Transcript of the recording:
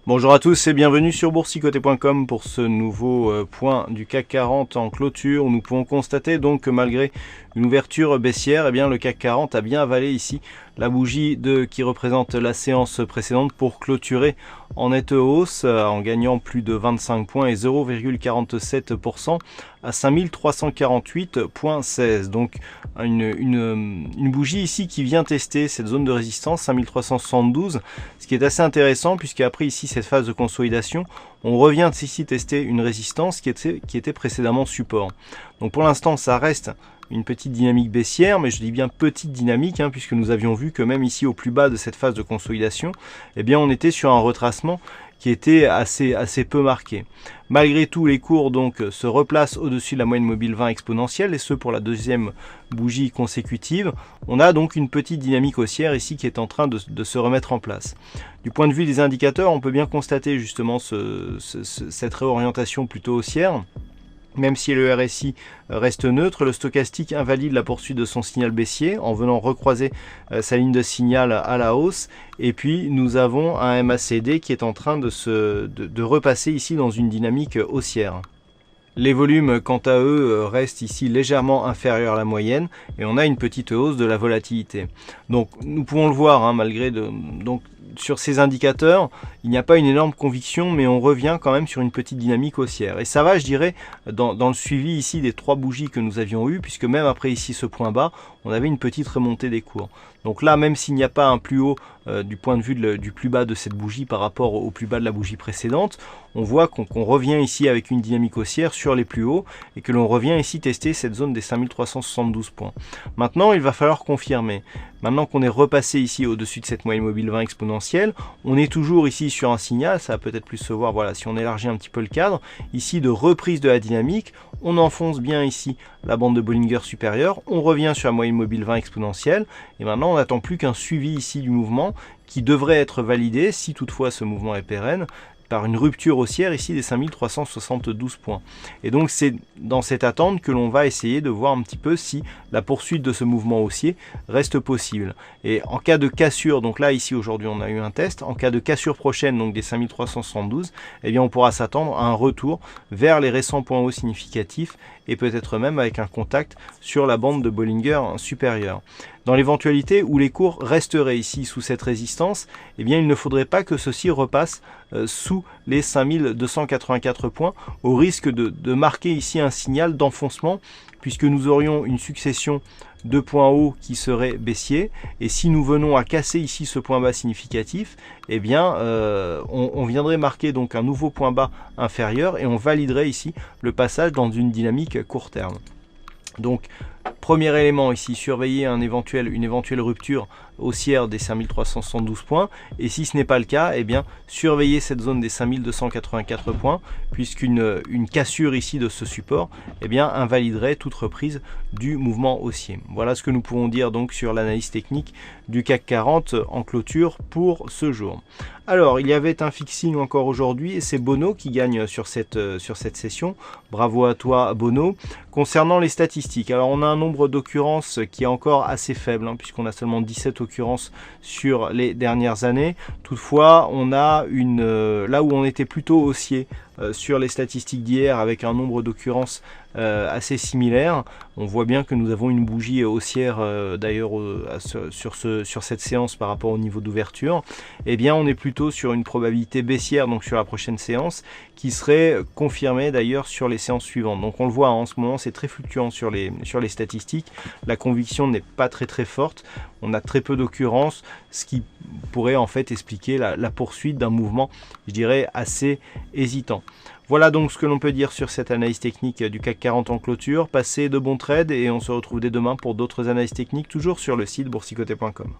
Bonjour à tous et bienvenue sur boursicoté.com pour ce nouveau point du CAC 40 en clôture où nous pouvons constater donc que malgré une ouverture baissière, eh bien le CAC 40 a bien avalé ici la bougie qui représente la séance précédente pour clôturer en nette hausse en gagnant plus de 25 points et 0,47% à 5348,16. Donc une bougie ici qui vient tester cette zone de résistance 5372, ce qui est assez intéressant puisqu'après ici cette phase de consolidation, on revient ici tester une résistance qui était précédemment support. Donc pour l'instant ça reste une petite dynamique baissière, mais je dis bien petite dynamique, puisque nous avions vu que même ici au plus bas de cette phase de consolidation, eh bien on était sur un retracement qui était assez peu marqué. Malgré tout, les cours donc se replacent au-dessus de la moyenne mobile 20 exponentielle, et ce pour la deuxième bougie consécutive. On a donc une petite dynamique haussière ici qui est en train de se remettre en place. Du point de vue des indicateurs, on peut bien constater justement cette réorientation plutôt haussière. Même si le RSI reste neutre, le stochastique invalide la poursuite de son signal baissier en venant recroiser sa ligne de signal à la hausse. Et puis nous avons un MACD qui est en train de repasser ici dans une dynamique haussière. Les volumes, quant à eux, restent ici légèrement inférieurs à la moyenne et on a une petite hausse de la volatilité. Donc nous pouvons le voir, malgré donc sur ces indicateurs, il n'y a pas une énorme conviction, mais on revient quand même sur une petite dynamique haussière. Et ça va, je dirais, dans le suivi ici des trois bougies que nous avions eues, puisque même après ici ce point bas, on avait une petite remontée des cours. Donc là, même s'il n'y a pas un plus haut du point de vue du plus bas de cette bougie par rapport au plus bas de la bougie précédente, on voit qu'on revient ici avec une dynamique haussière sur les plus hauts et que l'on revient ici tester cette zone des 5372 points. Maintenant, il va falloir confirmer. Maintenant qu'on est repassé ici au-dessus de cette moyenne mobile 20 exponentielle, on est toujours ici sur un signal, ça va peut-être plus se voir, voilà, si on élargit un petit peu le cadre, ici de reprise de la dynamique, on enfonce bien ici la bande de Bollinger supérieure, on revient sur la moyenne mobile 20 exponentielle, et maintenant on n'attend plus qu'un suivi ici du mouvement qui devrait être validé, si toutefois ce mouvement est pérenne, par une rupture haussière ici des 5372 points. Et donc c'est dans cette attente que l'on va essayer de voir un petit peu si la poursuite de ce mouvement haussier reste possible. Et en cas de cassure, donc là ici aujourd'hui on a eu un test, en cas de cassure prochaine donc des 5372, eh bien on pourra s'attendre à un retour vers les récents points hauts significatifs et peut-être même avec un contact sur la bande de Bollinger supérieure. Dans l'éventualité où les cours resteraient ici sous cette résistance, eh bien il ne faudrait pas que ceci repasse sous les 5284 points, au risque de marquer ici un signal d'enfoncement, puisque nous aurions une succession de points hauts qui seraient baissiers, et si nous venons à casser ici ce point bas significatif, eh bien on viendrait marquer donc un nouveau point bas inférieur et on validerait ici le passage dans une dynamique court terme. Donc premier élément ici, surveiller une éventuelle rupture haussière des 5372 points, et si ce n'est pas le cas, eh bien surveiller cette zone des 5284 points, puisqu'une cassure ici de ce support eh bien invaliderait toute reprise du mouvement haussier. Voilà ce que nous pouvons dire donc sur l'analyse technique du CAC 40 en clôture pour ce jour. Alors il y avait un fixing encore aujourd'hui et c'est Bono qui gagne sur cette session. Bravo à toi Bono. Concernant les statistiques, alors on a un nombre d'occurrences qui est encore assez faible, puisqu'on a seulement 17 occurrences sur les dernières années. Toutefois, on a là où on était plutôt haussier sur les statistiques d'hier avec un nombre d'occurrences assez similaire, on voit bien que nous avons une bougie haussière d'ailleurs sur cette séance par rapport au niveau d'ouverture. Eh bien on est plutôt sur une probabilité baissière donc sur la prochaine séance qui serait confirmée d'ailleurs sur les séances suivantes. Donc on le voit en ce moment, c'est très fluctuant sur les statistiques, la conviction n'est pas très forte, on a très peu d'occurrences, ce qui pourrait en fait expliquer la poursuite d'un mouvement, je dirais, assez hésitant. Voilà donc ce que l'on peut dire sur cette analyse technique du CAC 40 en clôture. Passez de bons trades et on se retrouve dès demain pour d'autres analyses techniques, toujours sur le site boursicoté.com.